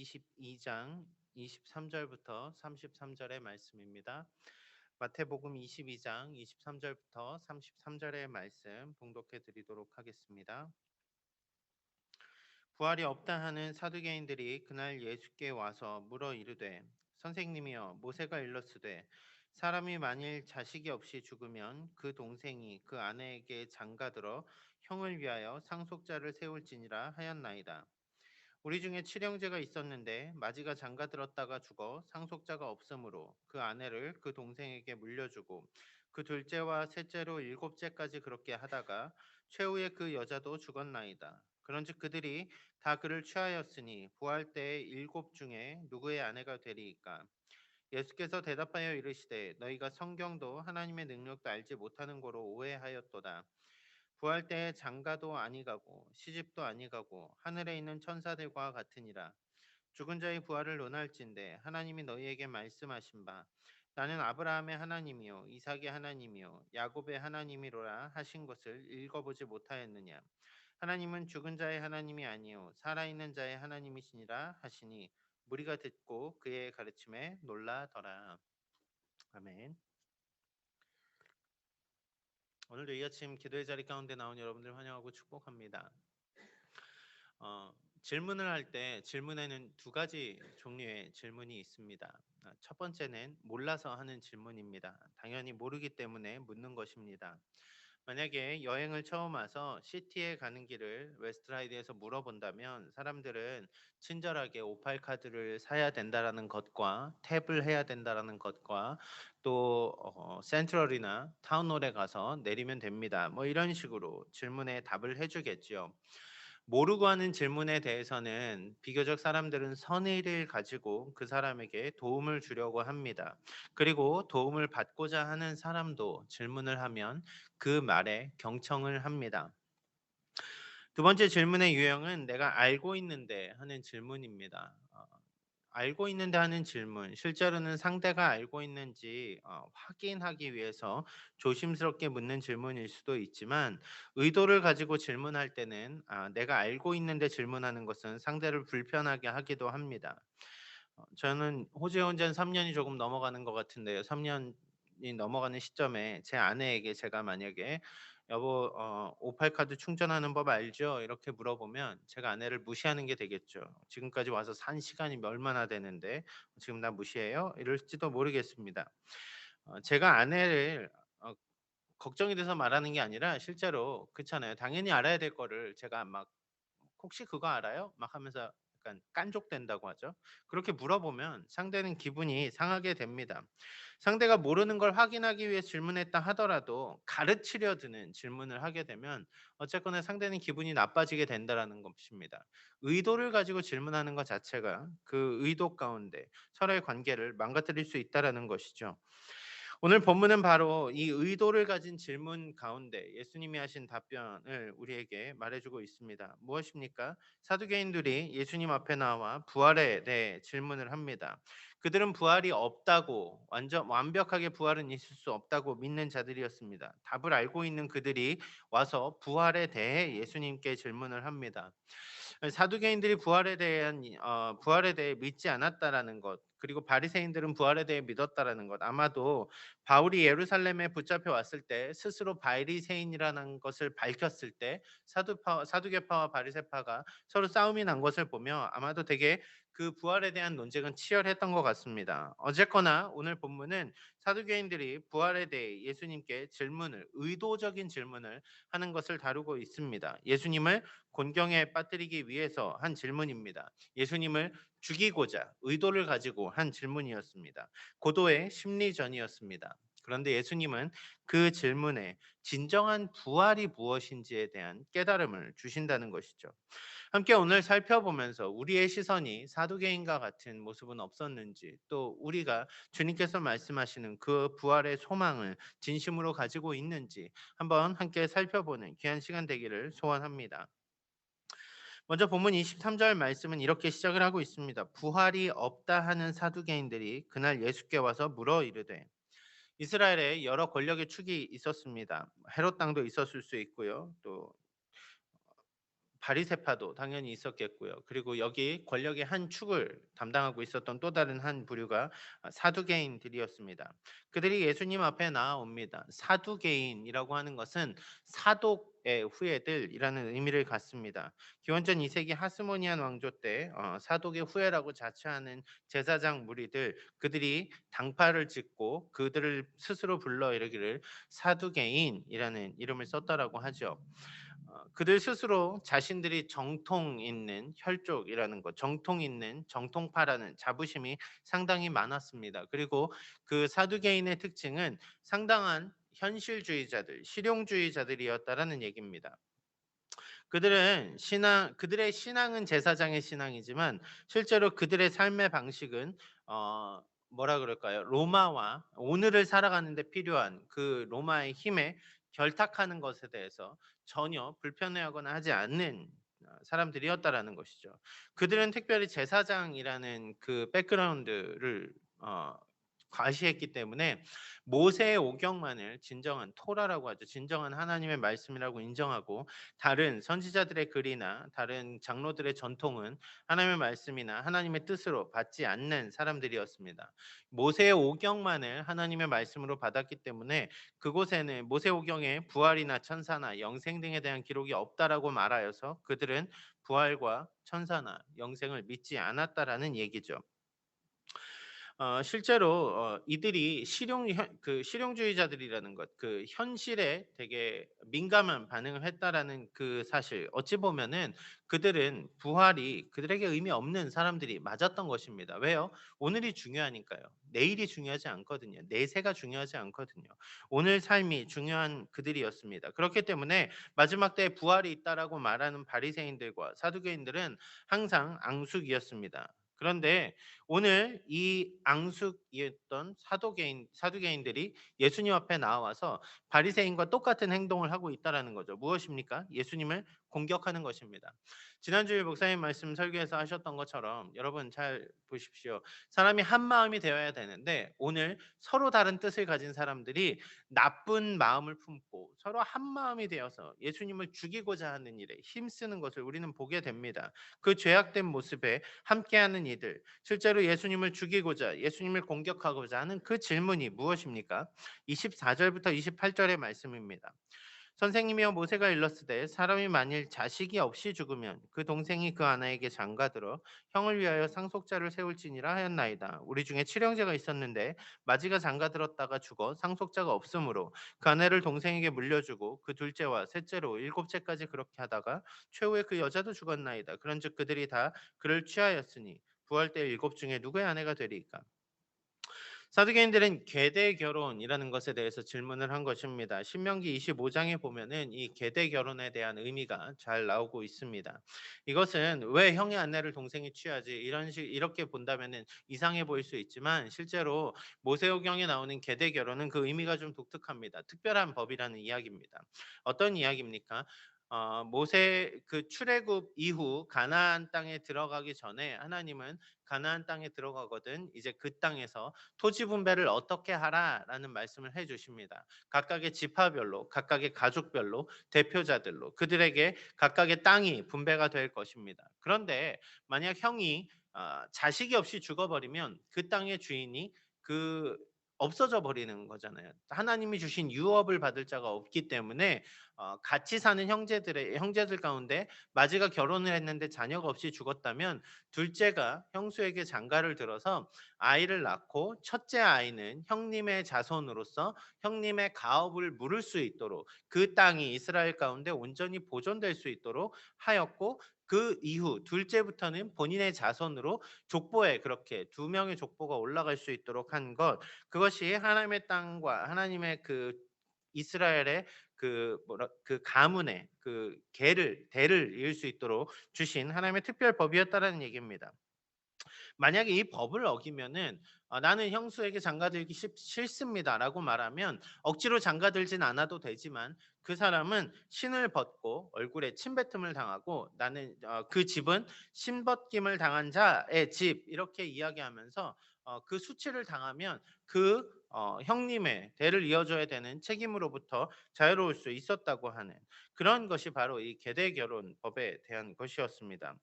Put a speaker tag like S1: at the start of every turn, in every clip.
S1: 22장 23절부터 33절의 말씀입니다. 마태복음 22장 23절부터 33절의 말씀 봉독해 드리도록 하겠습니다. 부활이 없다 하는 사두개인들이 그날 예수께 와서 물어 이르되 선생님이여 모세가 일렀으되 사람이 만일 자식이 없이 죽으면 그 동생이 그 아내에게 장가들어 형을 위하여 상속자를 세울지니라 하였나이다. 우리 중에 칠형제가 있었는데 마지가 장가들었다가 죽어 상속자가 없으므로 그 아내를 그 동생에게 물려주고 그 둘째와 셋째로 일곱째까지 그렇게 하다가 최후에 그 여자도 죽었나이다. 그런즉 그들이 다 그를 취하였으니 부활 때에 일곱 중에 누구의 아내가 되리이까? 예수께서 대답하여 이르시되 너희가 성경도 하나님의 능력도 알지 못하는 거로 오해하였도다. 부활 때에 장가도 아니가고 시집도 아니가고 하늘에 있는 천사들과 같으니라. 죽은 자의 부활을 논할진대 하나님이 너희에게 말씀하신 바 나는 아브라함의 하나님이요 이삭의 하나님이요 야곱의 하나님이로라 하신 것을 읽어보지 못하였느냐. 하나님은 죽은 자의 하나님이 아니요 살아있는 자의 하나님이시니라 하시니 무리가 듣고 그의 가르침에 놀라더라. 아멘. 오늘도 이 아침 기도의 자리 가운데 나온 여러분들 환영하고 축복합니다. 질문을 할 때 질문에는 두 가지 종류의 질문이 있습니다. 첫 번째는 몰라서 하는 질문입니다. 당연히 모르기 때문에 묻는 것입니다. 만약에 여행을 처음 와서 시티에 가는 길을 웨스트라이드에서 물어본다면 사람들은 친절하게 58 카드를 사야 된다라는 것과 탭을 해야 된다라는 것과 또 센트럴이나 타운홀에 가서 내리면 됩니다. 뭐 이런 식으로 질문에 답을 해주겠죠. 모르고 하는 질문에 대해서는 비교적 사람들은 선의를 가지고 그 사람에게 도움을 주려고 합니다. 그리고 도움을 받고자 하는 사람도 질문을 하면 그 말에 경청을 합니다. 두 번째 질문의 유형은 내가 알고 있는데 하는 질문입니다. 알고 있는데 하는 질문, 실제로는 상대가 알고 있는지 확인하기 위해서 조심스럽게 묻는 질문일 수도 있지만 의도를 가지고 질문할 때는 내가 알고 있는데 질문하는 것은 상대를 불편하게 하기도 합니다. 저는 호주에 온 지는 3년이 조금 넘어가는 것 같은데요. 3년이 넘어가는 시점에 제 아내에게 제가 만약에 "여보 58 카드 충전하는 법 알죠?" 이렇게 물어보면 제가 아내를 무시하는 게 되겠죠. "지금까지 와서 산 시간이 얼마나 되는데 지금 나 무시해요?" 이럴지도 모르겠습니다. 제가 아내를 걱정이 돼서 말하는 게 아니라 실제로 그렇잖아요. 당연히 알아야 될 거를 제가 막 "혹시 그거 알아요?" 막 하면서 약간 깐족된다고 하죠. 그렇게 물어보면 상대는 기분이 상하게 됩니다. 상대가 모르는 걸 확인하기 위해 질문했다 하더라도 가르치려 드는 질문을 하게 되면 어쨌거나 상대는 기분이 나빠지게 된다라는 것입니다. 의도를 가지고 질문하는 것 자체가 그 의도 가운데 서로의 관계를 망가뜨릴 수 있다라는 것이죠. 오늘 본문은 바로 이 의도를 가진 질문 가운데 예수님이 하신 답변을 우리에게 말해주고 있습니다. 무엇입니까? 사두개인들이 예수님 앞에 나와 부활에 대해 질문을 합니다. 그들은 부활이 없다고 완전 완벽하게 부활은 있을 수 없다고 믿는 자들이었습니다. 답을 알고 있는 그들이 와서 부활에 대해 예수님께 질문을 합니다. 사두개인들이 부활에 대해 믿지 않았다라는 것, 그리고 바리새인들은 부활에 대해 믿었다라는 것. 아마도 바울이 예루살렘에 붙잡혀 왔을 때 스스로 바리새인이라는 것을 밝혔을 때 사두개파와 바리새파가 서로 싸움이 난 것을 보며 아마도 되게 그 부활에 대한 논쟁은 치열했던 것 같습니다. 어쨌거나 오늘 본문은 사두개인들이 부활에 대해 예수님께 의도적인 질문을 하는 것을 다루고 있습니다. 예수님을 곤경에 빠뜨리기 위해서 한 질문입니다. 예수님을 죽이고자 의도를 가지고 한 질문이었습니다. 고도의 심리전이었습니다. 그런데 예수님은 그 질문에 진정한 부활이 무엇인지에 대한 깨달음을 주신다는 것이죠. 함께 오늘 살펴보면서 우리의 시선이 사두개인과 같은 모습은 없었는지, 또 우리가 주님께서 말씀하시는 그 부활의 소망을 진심으로 가지고 있는지 한번 함께 살펴보는 귀한 시간 되기를 소원합니다. 먼저 본문 23절 말씀은 이렇게 시작을 하고 있습니다. 부활이 없다 하는 사두개인들이 그날 예수께 와서 물어 이르되. 이스라엘에 여러 권력의 축이 있었습니다. 헤롯 당도 있었을 수 있고요. 또 바리새파도 당연히 있었겠고요. 그리고 여기 권력의 한 축을 담당하고 있었던 또 다른 한 부류가 사두개인들이었습니다. 그들이 예수님 앞에 나아옵니다. 사두개인이라고 하는 것은 사독의 후예들이라는 의미를 갖습니다. 기원전 2세기 하스모니안 왕조 때 사독의 후예라고 자처하는 제사장 무리들, 그들이 당파를 짓고 그들을 스스로 불러 이르기를 사두개인이라는 이름을 썼다라고 하죠. 그들 스스로 자신들이 정통 있는 혈족이라는 것, 정통 있는 정통파라는 자부심이 상당히 많았습니다. 그리고 그 사두개인의 특징은 상당한 현실주의자들, 실용주의자들이었다라는 얘기입니다. 그들의 신앙은 제사장의 신앙이지만 실제로 그들의 삶의 방식은 뭐라 그럴까요? 로마와 오늘을 살아가는 데 필요한 그 로마의 힘에 결탁하는 것에 대해서 전혀 불편해하거나 하지 않는 사람들이었다라는 것이죠. 그들은 특별히 제사장이라는 그 백그라운드를 어 과시했기 때문에 모세의 오경만을 진정한 토라라고 하죠. 진정한 하나님의 말씀이라고 인정하고 다른 선지자들의 글이나 다른 장로들의 전통은 하나님의 말씀이나 하나님의 뜻으로 받지 않는 사람들이었습니다. 모세의 오경만을 하나님의 말씀으로 받았기 때문에 그곳에는 모세 오경에 부활이나 천사나 영생 등에 대한 기록이 없다라고 말하여서 그들은 부활과 천사나 영생을 믿지 않았다라는 얘기죠. 실제로 이들이 실용주의자들이라는 것, 그 현실에 되게 민감한 반응을 했다라는 그 사실, 어찌 보면은 그들은 부활이 그들에게 의미 없는 사람들이 맞았던 것입니다. 왜요? 오늘이 중요하니까요. 내일이 중요하지 않거든요. 내세가 중요하지 않거든요. 오늘 삶이 중요한 그들이었습니다. 그렇기 때문에 마지막 때에 부활이 있다라고 말하는 바리새인들과 사두개인들은 항상 앙숙이었습니다. 그런데 오늘 이 앙숙이었던 사두개인들이 예수님 앞에 나와서 바리새인과 똑같은 행동을 하고 있다라는 거죠. 무엇입니까? 예수님을 공격하는 것입니다. 지난주에 목사님 말씀 설교에서 하셨던 것처럼 여러분 잘 보십시오. 사람이 한 마음이 되어야 되는데 오늘 서로 다른 뜻을 가진 사람들이 나쁜 마음을 품고 서로 한 마음이 되어서 예수님을 죽이고자 하는 일에 힘쓰는 것을 우리는 보게 됩니다. 그 죄악된 모습에 함께하는 이들, 실제로 예수님을 죽이고자 예수님을 공격하고자 하는 그 질문이 무엇입니까? 24절부터 28절의 말씀입니다. 선생님이여 모세가 일렀으되 사람이 만일 자식이 없이 죽으면 그 동생이 그 아내에게 장가들어 형을 위하여 상속자를 세울지니라 하였나이다. 우리 중에 칠형제가 있었는데 마지가 장가들었다가 죽어 상속자가 없으므로 그 아내를 동생에게 물려주고 그 둘째와 셋째로 일곱째까지 그렇게 하다가 최후에 그 여자도 죽었나이다. 그런즉 그들이 다 그를 취하였으니 부활 때 일곱 중에 누구의 아내가 되리이까? 사두개인들은 계대 결혼이라는 것에 대해서 질문을 한 것입니다. 신명기 25장에 보면은 이 계대 결혼에 대한 의미가 잘 나오고 있습니다. 이것은 왜 형의 아내를 동생이 취하지 이렇게 본다면은 이상해 보일 수 있지만 실제로 모세오경에 나오는 계대 결혼은 그 의미가 좀 독특합니다. 특별한 법이라는 이야기입니다. 어떤 이야기입니까? 모세 그 출애굽 이후 가나안 땅에 들어가기 전에 하나님은 가나안 땅에 들어가거든 이제 그 땅에서 토지 분배를 어떻게 하라라는 말씀을 해 주십니다. 각각의 지파별로, 각각의 가족별로, 대표자들로 그들에게 각각의 땅이 분배가 될 것입니다. 그런데 만약 형이 자식이 없이 죽어버리면 그 땅의 주인이 그 없어져 버리는 거잖아요. 하나님이 주신 유업을 받을 자가 없기 때문에 같이 사는 형제들 가운데 마지가 결혼을 했는데 자녀가 없이 죽었다면 둘째가 형수에게 장가를 들어서 아이를 낳고 첫째 아이는 형님의 자손으로서 형님의 가업을 물을 수 있도록 그 땅이 이스라엘 가운데 온전히 보존될 수 있도록 하였고 그 이후 둘째부터는 본인의 자손으로 족보에 그렇게 두 명의 족보가 올라갈 수 있도록 한 것, 그것이 하나님의 땅과 하나님의 그 이스라엘의 그 가문의 그 대를 이을 수 있도록 주신 하나님의 특별 법이었다라는 얘기입니다. 만약에 이 법을 어기면은 "나는 형수에게 장가들기 싫습니다."라고 말하면 억지로 장가들진 않아도 되지만 그 사람은 신을 벗고 얼굴에 침뱉음을 당하고 "나는 그 집은 신벗김을 당한 자의 집." 이렇게 이야기하면서 그 수치를 당하면 그 형님의 대를 이어줘야 되는 책임으로부터 자유로울 수 있었다고 하는 그런 것이 바로 이 계대 결혼법에 대한 것이었습니다.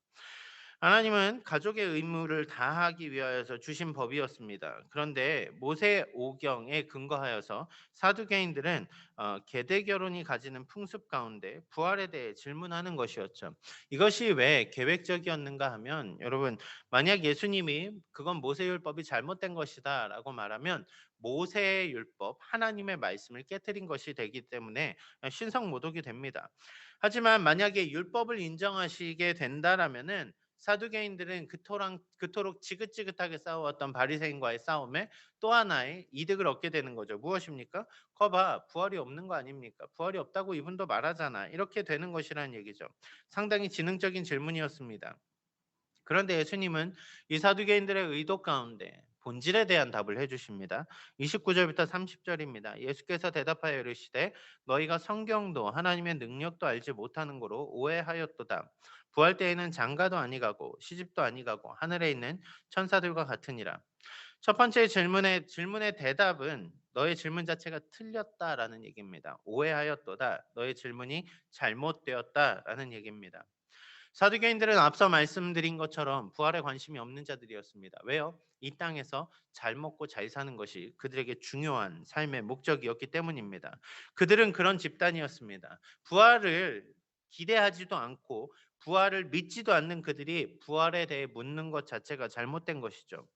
S1: 하나님은 가족의 의무를 다하기 위하여서 주신 법이었습니다. 그런데 모세 오경에 근거하여서 사두개인들은 계대 결혼이 가지는 풍습 가운데 부활에 대해 질문하는 것이었죠. 이것이 왜 계획적이었는가 하면 여러분 만약 예수님이 그건 모세율법이 잘못된 것이다라고 말하면 모세의 율법 하나님의 말씀을 깨뜨린 것이 되기 때문에 신성모독이 됩니다. 하지만 만약에 율법을 인정하시게 된다라면은 사두개인들은 그토록 지긋지긋하게 싸워왔던 바리새인과의 싸움에 또 하나의 이득을 얻게 되는 거죠. 무엇입니까? "거 봐. 부활이 없는 거 아닙니까? 부활이 없다고 이분도 말하잖아." 이렇게 되는 것이라는 얘기죠. 상당히 지능적인 질문이었습니다. 그런데 예수님은 이 사두개인들의 의도 가운데 본질에 대한 답을 해 주십니다. 29 절부터 30 절입니다. 예수께서 대답하여 이르시되 너희가 성경도 하나님의 능력도 알지 못하는 거로 오해하였도다. 부활 때에는 장가도 아니가고 시집도 아니가고 하늘에 있는 천사들과 같으니라. 첫 번째 질문의 대답은 너의 질문 자체가 틀렸다라는 얘기입니다. 오해하였도다. 너의 질문이 잘못되었다라는 얘기입니다. 사두개인들은 앞서 말씀드린 것처럼 부활에 관심이 없는 자들이었습니다. 왜요? 이 땅에서 잘 먹고 잘 사는 것이 그들에게 중요한 삶의 목적이었기 때문입니다. 그들은 그런 집단이었습니다. 부활을 기대하지도 않고 부활을 믿지도 않는 그들이 부활에 대해 묻는 것 자체가 잘못된 것이죠.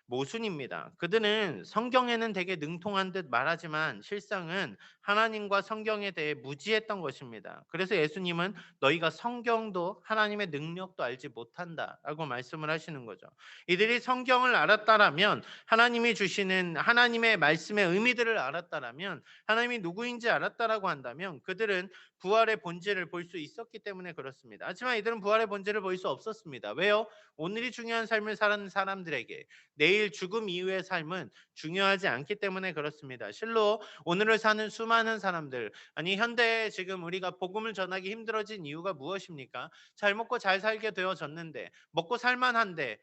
S1: 모순입니다. 그들은 성경에는 되게 능통한 듯 말하지만 실상은 하나님과 성경에 대해 무지했던 것입니다. 그래서 예수님은 너희가 성경도 하나님의 능력도 알지 못한다라고 말씀을 하시는 거죠. 이들이 성경을 알았다라면 하나님이 주시는 하나님의 말씀의 의미들을 알았다라면 하나님이 누구인지 알았다라고 한다면 그들은 부활의 본질을 볼 수 있었기 때문에 그렇습니다. 하지만 이들은 부활의 본질을 볼 수 없었습니다. 왜요? 오늘이 중요한 삶을 사는 사람들에게 내일 죽음 이후의 삶은 중요하지 않기 때문에 그렇습니다. 실로 오늘을 사는 수많은 사람들, 아니 현대에 지금 우리가 복음을 전하기 힘들어진 이유가 무엇입니까? 잘 먹고 잘 살게 되어졌는데 먹고 살만한데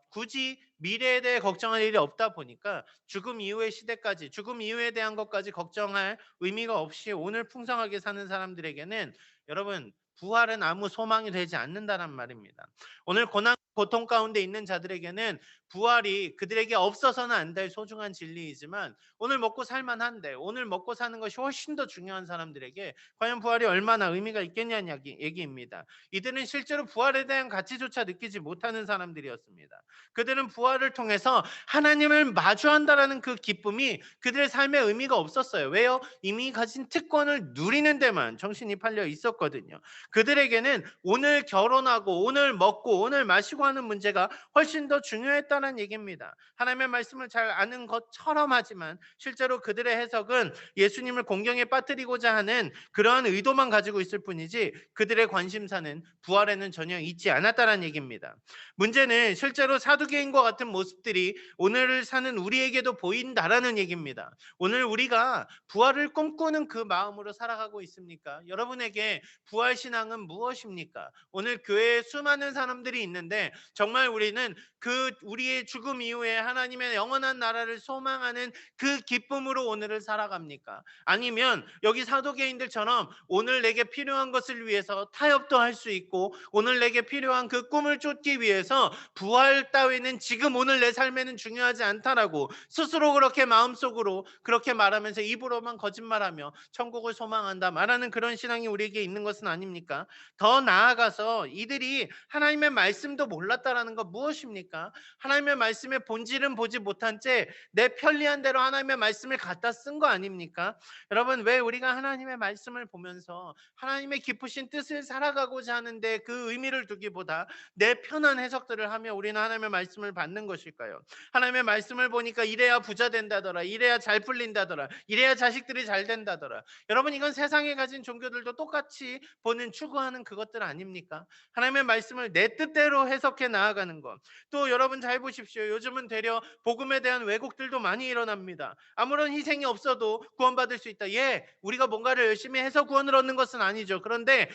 S1: 굳이 미래에 대해 걱정할 일이 없다 보니까 죽음 이후의 시대까지 죽음 이후에 대한 것까지 걱정할 의미가 없이 오늘 풍성하게 사는 사람들에게는 여러분 부활은 아무 소망이 되지 않는다는 말입니다. 오늘 고난 고통 가운데 있는 자들에게는 부활이 그들에게 없어서는 안 될 소중한 진리이지만 오늘 먹고 살만한데 오늘 먹고 사는 것이 훨씬 더 중요한 사람들에게 과연 부활이 얼마나 의미가 있겠냐는 얘기입니다. 이들은 실제로 부활에 대한 가치조차 느끼지 못하는 사람들이었습니다. 그들은 부활을 통해서 하나님을 마주한다라는 그 기쁨이 그들의 삶에 의미가 없었어요. 왜요? 이미 가진 특권을 누리는 데만 정신이 팔려 있었거든요. 그들에게는 오늘 결혼하고 오늘 먹고 오늘 마시고 하는 문제가 훨씬 더 중요했다는 얘기입니다. 하나님의 말씀을 잘 아는 것처럼 하지만 실제로 그들의 해석은 예수님을 공경에 빠뜨리고자 하는 그러한 의도만 가지고 있을 뿐이지 그들의 관심사는 부활에는 전혀 있지 않았다는 얘기입니다. 문제는 실제로 사두개인과 같은 모습들이 오늘을 사는 우리에게도 보인다라는 얘기입니다. 오늘 우리가 부활을 꿈꾸는 그 마음으로 살아가고 있습니까? 여러분에게 부활 신앙은 무엇입니까? 오늘 교회에 수많은 사람들이 있는데 정말 우리는 그 우리의 죽음 이후에 하나님의 영원한 나라를 소망하는 그 기쁨으로 오늘을 살아갑니까? 아니면 여기 사도계인들처럼 오늘 내게 필요한 것을 위해서 타협도 할 수 있고 오늘 내게 필요한 그 꿈을 쫓기 위해서 부활 따위는 지금 오늘 내 삶에는 중요하지 않다라고 스스로 그렇게 마음속으로 그렇게 말하면서 입으로만 거짓말하며 천국을 소망한다 말하는 그런 신앙이 우리에게 있는 것은 아닙니까? 더 나아가서 이들이 하나님의 말씀도 몰랐다라는 것 무엇입니까? 하나님의 말씀의 본질은 보지 못한 채 내 편리한 대로 하나님의 말씀을 갖다 쓴 거 아닙니까? 여러분 왜 우리가 하나님의 말씀을 보면서 하나님의 깊으신 뜻을 살아가고자 하는데 그 의미를 두기보다 내 편한 해석들을 하며 우리는 하나님의 말씀을 받는 것일까요? 하나님의 말씀을 보니까 이래야 부자 된다더라. 이래야 잘 풀린다더라. 이래야 자식들이 잘 된다더라. 여러분 이건 세상에 가진 종교들도 똑같이 보는 추구하는 그것들 아닙니까? 하나님의 말씀을 내 뜻대로 해석 자연스럽게 나아가는 것. 또 여러분 잘 보십시오. 요즘은 되려 복음에 대한 왜곡들도 많이 일어납니다. 아무런 희생이 없어도 구원받을 수 있다. 예, 우리가 뭔가를 열심히 해서 구원을 얻는 것은 아니죠. 그런데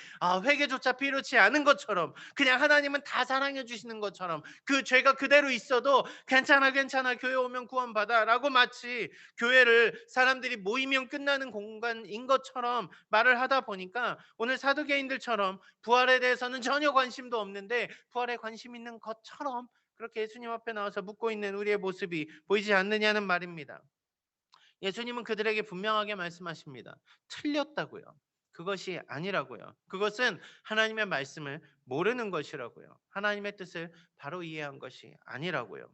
S1: 회개조차 필요치 않은 것처럼, 그냥 하나님은 다 사랑해 주시는 것처럼, 그 죄가 그대로 있어도 괜찮아 괜찮아 교회 오면 구원받아라고 마치 교회를 사람들이 모이면 끝나는 공간인 것처럼 말을 하다 보니까 오늘 사두개인들처럼 부활에 대해서는 전혀 관심도 없는데 부활에 관심 있는 것처럼 그렇게 예수님 앞에 나와서 묻고 있는 우리의 모습이 보이지 않느냐는 말입니다. 예수님은 그들에게 분명하게 말씀하십니다. 틀렸다고요. 그것이 아니라고요. 그것은 하나님의 말씀을 모르는 것이라고요. 하나님의 뜻을 바로 이해한 것이 아니라고요.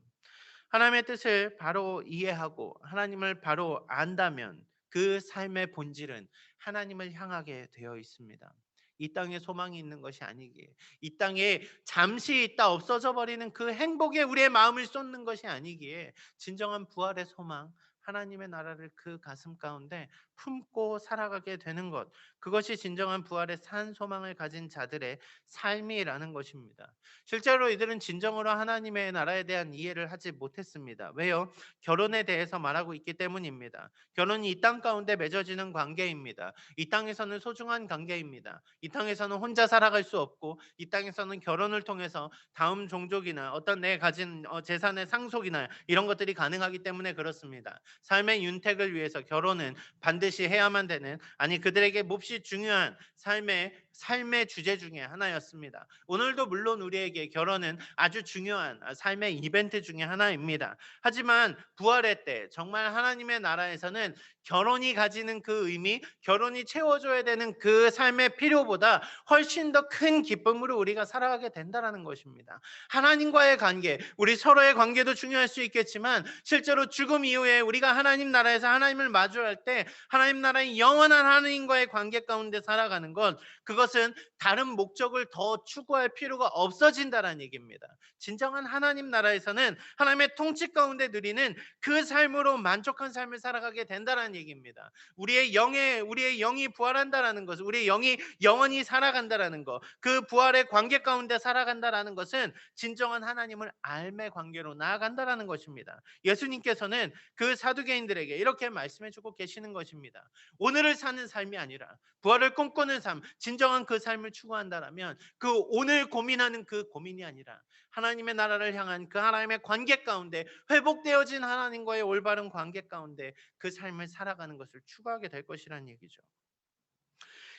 S1: 하나님의 뜻을 바로 이해하고 하나님을 바로 안다면 그 삶의 본질은 하나님을 향하게 되어 있습니다. 이 땅에 소망이 있는 것이 아니기에, 이 땅에 잠시 있다 없어져 버리는 그 행복에 우리의 마음을 쏟는 것이 아니기에, 진정한 부활의 소망, 하나님의 나라를 그 가슴 가운데 품고 살아가게 되는 것, 그것이 진정한 부활의 산 소망을 가진 자들의 삶이라는 것입니다. 실제로 이들은 진정으로 하나님의 나라에 대한 이해를 하지 못했습니다. 왜요? 결혼에 대해서 말하고 있기 때문입니다. 결혼이 이 땅 가운데 맺어지는 관계입니다. 이 땅에서는 소중한 관계입니다. 이 땅에서는 혼자 살아갈 수 없고, 이 땅에서는 결혼을 통해서 다음 종족이나 어떤 내 가진 재산의 상속이나 이런 것들이 가능하기 때문에 그렇습니다. 삶의 윤택을 위해서 결혼은 반드시 해야만 되는, 아니 그들에게 몹시 중요한 삶의 주제 중에 하나였습니다. 오늘도 물론 우리에게 결혼은 아주 중요한 삶의 이벤트 중에 하나입니다. 하지만 부활의 때 정말 하나님의 나라에서는 결혼이 가지는 그 의미, 결혼이 채워줘야 되는 그 삶의 필요보다 훨씬 더 큰 기쁨으로 우리가 살아가게 된다는 것입니다. 하나님과의 관계, 우리 서로의 관계도 중요할 수 있겠지만 실제로 죽음 이후에 우리가 하나님 나라에서 하나님을 마주할 때 하나님 나라의 영원한 하나님과의 관계 가운데 살아가는 것, 그것은 다른 목적을 더 추구할 필요가 없어진다는 얘기입니다. 진정한 하나님 나라에서는 하나님의 통치 가운데 누리는 그 삶으로 만족한 삶을 살아가게 된다는 얘기입니다. 우리의 영이 부활한다라는 것, 우리의 영이 영원히 살아간다라는 것, 그 부활의 관계 가운데 살아간다라는 것은 진정한 하나님을 알매 관계로 나아간다라는 것입니다. 예수님께서는 그 사두개인들에게 이렇게 말씀해주고 계시는 것입니다. 오늘을 사는 삶이 아니라 부활을 꿈꾸는 삶, 진정한 그 삶을 추구한다라면 그 오늘 고민하는 그 고민이 아니라 하나님의 나라를 향한 그 하나님의 관계 가운데, 회복되어진 하나님과의 올바른 관계 가운데 그 삶을 살아가는 것을 추구하게 될 것이라는 얘기죠.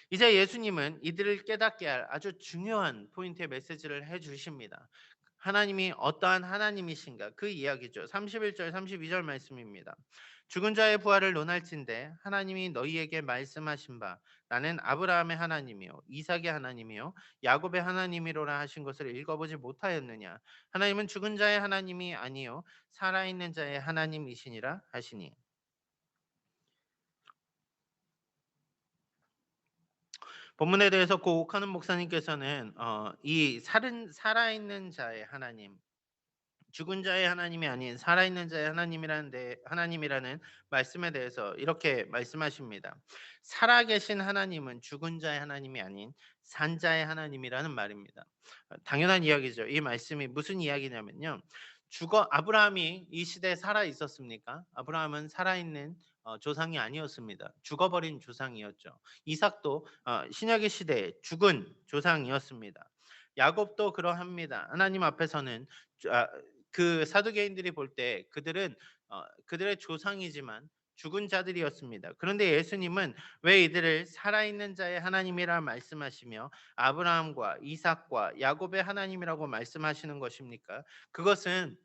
S1: 이제 예수님은 이들을 깨닫게 할 아주 중요한 포인트의 메시지를 해주십니다. 하나님이 어떠한 하나님이신가, 그 이야기죠. 31절 32절 말씀입니다. 죽은 자의 부활을 논할진대 하나님이 너희에게 말씀하신 바 나는 아브라함의 하나님이요 이삭의 하나님이요 야곱의 하나님이로라 하신 것을 읽어보지 못하였느냐. 하나님은 죽은 자의 하나님이 아니요 살아있는 자의 하나님이시니라 하시니. 본문에 대해서 고 옥하는 목사님께서는 이 살아있는 자의 하나님, 죽은 자의 하나님이 아닌 살아있는 자의 하나님이라는 말씀에 대해서 이렇게 말씀하십니다. 살아계신 하나님은 죽은 자의 하나님이 아닌 산 자의 하나님이라는 말입니다. 당연한 이야기죠. 이 말씀이 무슨 이야기냐면요. 아브라함이 이 시대에 살아 있었습니까? 아브라함은 살아있는 조상이 아니었습니다. 죽어버린 조상이었죠. 이삭도 신약의 시대에 죽은 조상이었습니다. 야곱도 그러합니다. 하나님 앞에서는 그 사두개인들이 볼 때 그들은 그들의 조상이지만 죽은 자들이었습니다. 그런데 예수님은 왜 이들을 살아있는 자의 하나님이라 말씀하시며 아브라함과 이삭과 야곱의 하나님이라고 말씀하시는 것입니까? 그것은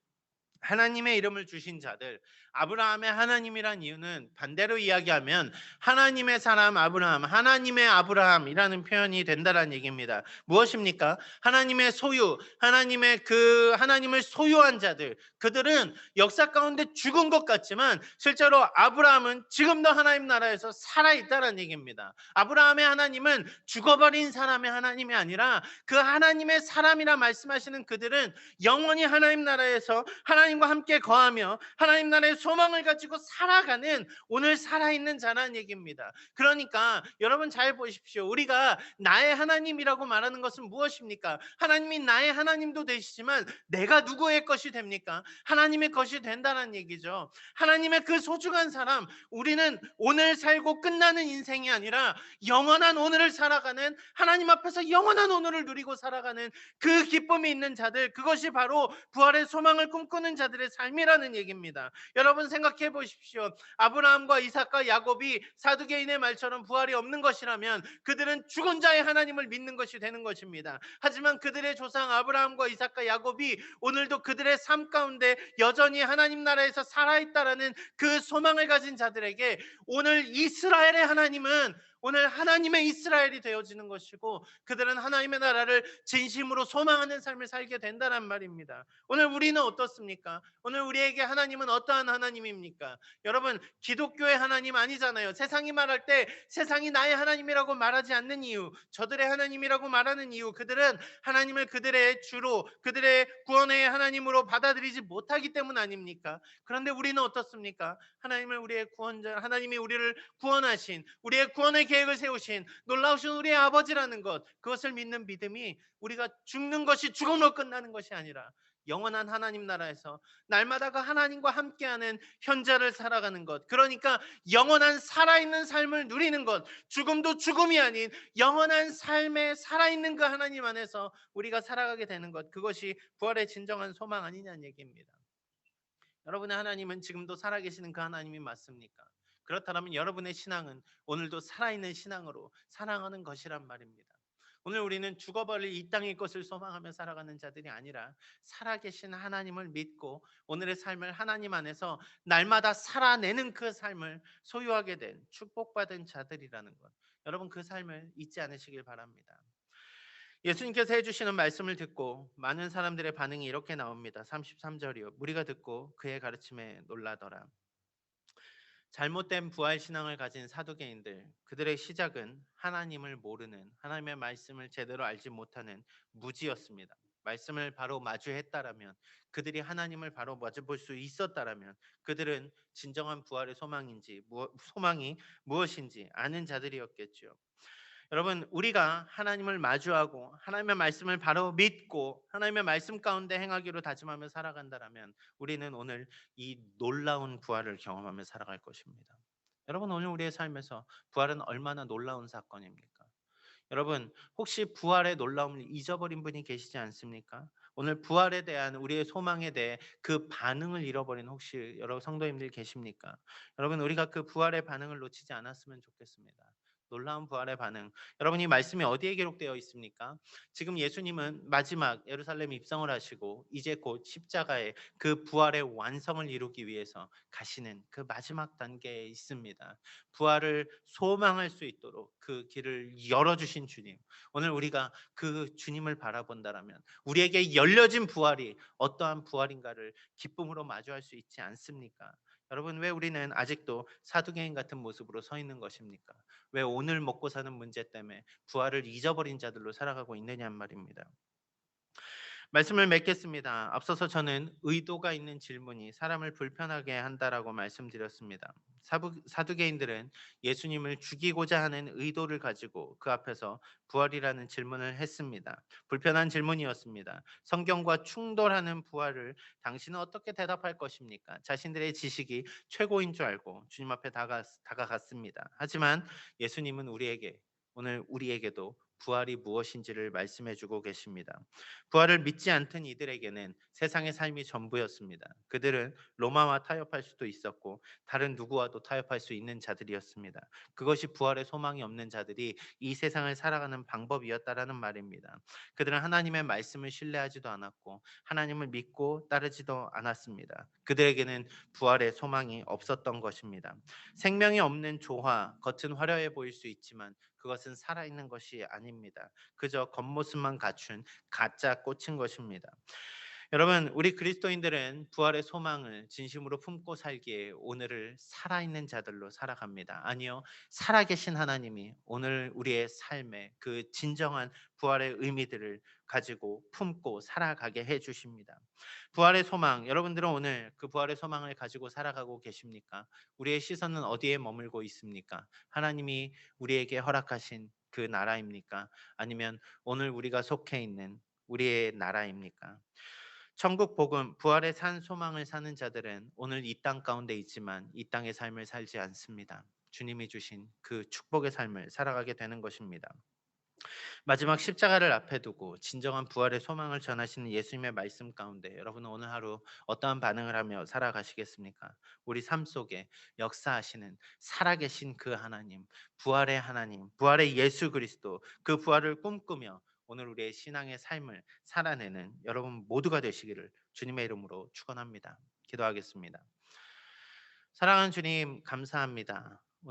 S1: 하나님의 이름을 주신 자들, 아브라함의 하나님이란 이유는 반대로 이야기하면 하나님의 사람 아브라함, 하나님의 아브라함이라는 표현이 된다는 얘기입니다. 무엇입니까? 하나님의 소유, 하나님을 소유한 자들, 그들은 역사 가운데 죽은 것 같지만 실제로 아브라함은 지금도 하나님 나라에서 살아 있다는 얘기입니다. 아브라함의 하나님은 죽어버린 사람의 하나님이 아니라 그 하나님의 사람이라 말씀하시는 그들은 영원히 하나님 나라에서 하나님 하나님과 함께 거하며 하나님 나라의 소망을 가지고 살아가는 오늘 살아있는 자라는 얘기입니다. 그러니까 여러분 잘 보십시오. 우리가 나의 하나님이라고 말하는 것은 무엇입니까? 하나님이 나의 하나님도 되시지만 내가 누구의 것이 됩니까? 하나님의 것이 된다는 얘기죠. 하나님의 그 소중한 사람, 우리는 오늘 살고 끝나는 인생이 아니라 영원한 오늘을 살아가는, 하나님 앞에서 영원한 오늘을 누리고 살아가는 그 기쁨이 있는 자들, 그것이 바로 부활의 소망을 꿈꾸는 자들의 삶이라는 얘기입니다. 여러분 생각해 보십시오. 아브라함과 이삭과 야곱이 사두개인의 말처럼 부활이 없는 것이라면 그들은 죽은 자의 하나님을 믿는 것이 되는 것입니다. 하지만 그들의 조상 아브라함과 이삭과 야곱이 오늘도 그들의 삶 가운데 여전히 하나님 나라에서 살아있다라는 그 소망을 가진 자들에게 오늘 이스라엘의 하나님은 오늘 하나님의 이스라엘이 되어지는 것이고, 그들은 하나님의 나라를 진심으로 소망하는 삶을 살게 된다는 말입니다. 오늘 우리는 어떻습니까? 오늘 우리에게 하나님은 어떠한 하나님입니까? 여러분, 기독교의 하나님 아니잖아요. 세상이 말할 때 세상이 나의 하나님이라고 말하지 않는 이유, 저들의 하나님이라고 말하는 이유, 그들은 하나님을 그들의 주로, 그들의 구원의 하나님으로 받아들이지 못하기 때문 아닙니까? 그런데 우리는 어떻습니까? 하나님을 우리의 구원자, 하나님이 우리를 구원하신, 우리의 구원의 계획을 세우신 놀라우신 우리의 아버지라는 것, 그것을 믿는 믿음이 우리가 죽는 것이 죽음으로 끝나는 것이 아니라 영원한 하나님 나라에서 날마다 그 하나님과 함께하는 현재를 살아가는 것, 그러니까 영원한 살아있는 삶을 누리는 것, 죽음도 죽음이 아닌 영원한 삶에 살아있는 그 하나님 안에서 우리가 살아가게 되는 것, 그것이 부활의 진정한 소망 아니냐는 얘기입니다. 여러분의 하나님은 지금도 살아계시는 그 하나님이 맞습니까? 그렇다면 여러분의 신앙은 오늘도 살아있는 신앙으로 살아가는 것이란 말입니다. 오늘 우리는 죽어버릴 이 땅의 것을 소망하며 살아가는 자들이 아니라 살아계신 하나님을 믿고 오늘의 삶을 하나님 안에서 날마다 살아내는 그 삶을 소유하게 된 축복받은 자들이라는 것. 여러분 그 삶을 잊지 않으시길 바랍니다. 예수님께서 해주시는 말씀을 듣고 많은 사람들의 반응이 이렇게 나옵니다. 33절이요. 무리가 듣고 그의 가르침에 놀라더라. 잘못된 부활신앙을 가진 사두개인들, 그들의 시작은 하나님을 모르는, 하나님의 말씀을 제대로 알지 못하는 무지였습니다. 말씀을 바로 마주했다라면, 그들이 하나님을 바로 마주볼 수 있었다라면 그들은 진정한 부활의 소망인지 소망이 무엇인지 아는 자들이었겠죠. 여러분, 우리가 하나님을 마주하고 하나님의 말씀을 바로 믿고 하나님의 말씀 가운데 행하기로 다짐하며 살아간다면 우리는 오늘 이 놀라운 부활을 경험하며 살아갈 것입니다. 여러분, 오늘 우리의 삶에서 부활은 얼마나 놀라운 사건입니까? 여러분, 혹시 부활의 놀라움을 잊어버린 분이 계시지 않습니까? 오늘 부활에 대한 우리의 소망에 대해 그 반응을 잃어버린 혹시 여러 성도님들 계십니까? 여러분, 우리가 그 부활의 반응을 놓치지 않았으면 좋겠습니다. 놀라운 부활의 반응. 여러분, 이 말씀이 어디에 기록되어 있습니까? 지금 예수님은 마지막 예루살렘 입성을 하시고 이제 곧 십자가의 그 부활의 완성을 이루기 위해서 가시는 그 마지막 단계에 있습니다. 부활을 소망할 수 있도록 그 길을 열어주신 주님. 오늘 우리가 그 주님을 바라본다라면 우리에게 열려진 부활이 어떠한 부활인가를 기쁨으로 마주할 수 있지 않습니까? 여러분, 왜 우리는 아직도 사두개인 같은 모습으로 서 있는 것입니까? 왜 오늘 먹고 사는 문제 때문에 부활을 잊어버린 자들로 살아가고 있느냐 말입니다. 말씀을 맺겠습니다. 앞서서 저는 의도가 있는 질문이 사람을 불편하게 한다라고 말씀드렸습니다. 사두개인들은 예수님을 죽이고자 하는 의도를 가지고 그 앞에서 부활이라는 질문을 했습니다. 불편한 질문이었습니다. 성경과 충돌하는 부활을 당신은 어떻게 대답할 것입니까? 자신들의 지식이 최고인 줄 알고 주님 앞에 다가갔습니다. 하지만 예수님은 오늘 우리에게도 부활이 무엇인지를 말씀해 주고 계십니다. 부활을 믿지 않던 이들에게는 세상의 삶이 전부였습니다. 그들은 로마와 타협할 수도 있었고 다른 누구와도 타협할 수 있는 자들이었습니다. 그것이 부활의 소망이 없는 자들이 이 세상을 살아가는 방법이었다라는 말입니다. 그들은 하나님의 말씀을 신뢰하지도 않았고 하나님을 믿고 따르지도 않았습니다. 그들에게는 부활의 소망이 없었던 것입니다. 생명이 없는 조화, 겉은 화려해 보일 수 있지만 그것은 살아있는 것이 아닙니다. 그저 겉모습만 갖춘 가짜 꽃인 것입니다. 여러분, 우리 그리스도인들은 부활의 소망을 진심으로 품고 살기에 오늘을 살아있는 자들로 살아갑니다. 아니요, 살아계신 하나님이 오늘 우리의 삶에 그 진정한 부활의 의미들을 가지고 품고 살아가게 해 주십니다. 부활의 소망, 여러분들은 오늘 그 부활의 소망을 가지고 살아가고 계십니까? 우리의 시선은 어디에 머물고 있습니까? 하나님이 우리에게 허락하신 그 나라입니까? 아니면 오늘 우리가 속해 있는 우리의 나라입니까? 천국 복음, 부활의 산 소망을 사는 자들은 오늘 이 땅 가운데 있지만 이 땅의 삶을 살지 않습니다. 주님이 주신 그 축복의 삶을 살아가게 되는 것입니다. 마지막 십자가를 앞에 두고 진정한 부활의 소망을 전하시는 예수님의 말씀 가운데 여러분은 오늘 하루 어떠한 반응을 하며 살아가시겠습니까? 우리 삶 속에 역사하시는 살아계신 그 하나님, 부활의 하나님, 부활의 예수 그리스도, 그 부활을 꿈꾸며 오늘 우리의 신앙의 삶을 살아내는 여러분 모두가 되시기를 주님의 이름으로 축원합니다. 기도하겠습니다. 사랑하는 주님, 감사합니다.